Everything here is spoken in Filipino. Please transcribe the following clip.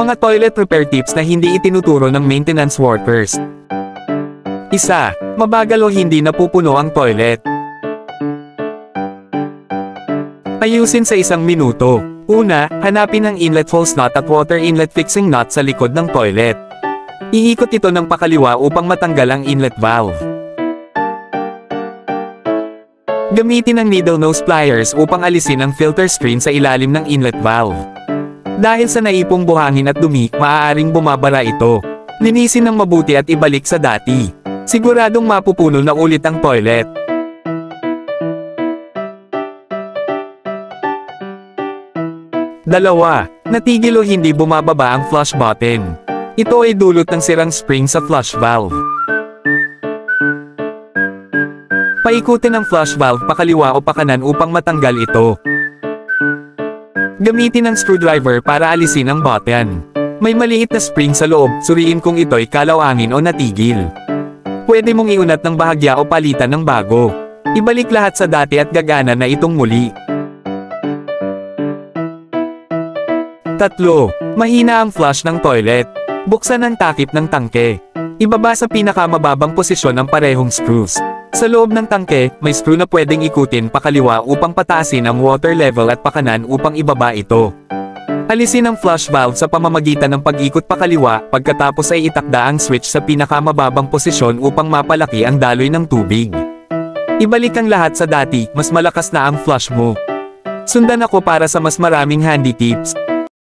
Mga toilet repair tips na hindi itinuturo ng maintenance workers. 1. Mabagal o hindi napupuno ang toilet. Ayusin sa 1 minuto. Una, hanapin ang inlet hose nut at water inlet fixing nut sa likod ng toilet. Iikot ito ng pakaliwa upang matanggal ang inlet valve. Gamitin ang needle nose pliers upang alisin ang filter screen sa ilalim ng inlet valve. Dahil sa naipong buhangin at dumi, maaaring bumabara ito. Linisin ng mabuti at ibalik sa dati. Siguradong mapupuno na ulit ang toilet. 2. Natigil o hindi bumababa ang flush button. Ito ay dulot ng sirang spring sa flush valve. Paikutin ang flush valve pakaliwa o pakanan upang matanggal ito. Gamitin ang screwdriver para alisin ang button. May maliit na spring sa loob, suriin kung ito'y kalawangin o natigil. Pwede mong iunat ng bahagya o palitan ng bago. Ibalik lahat sa dati at gagana na itong muli. 3. Mahina ang flush ng toilet. Buksan ang takip ng tangke. Ibaba sa pinakamababang posisyon ang parehong screws. Sa loob ng tangke, may screw na pwedeng ikutin pakaliwa upang pataasin ang water level at pakanan upang ibaba ito. Alisin ang flush valve sa pamamagitan ng pag-ikot pakaliwa, pagkatapos ay itakda ang switch sa pinakamababang posisyon upang mapalaki ang daloy ng tubig. Ibalik ang lahat sa dati, mas malakas na ang flush mo. Sundan ako para sa mas maraming handy tips.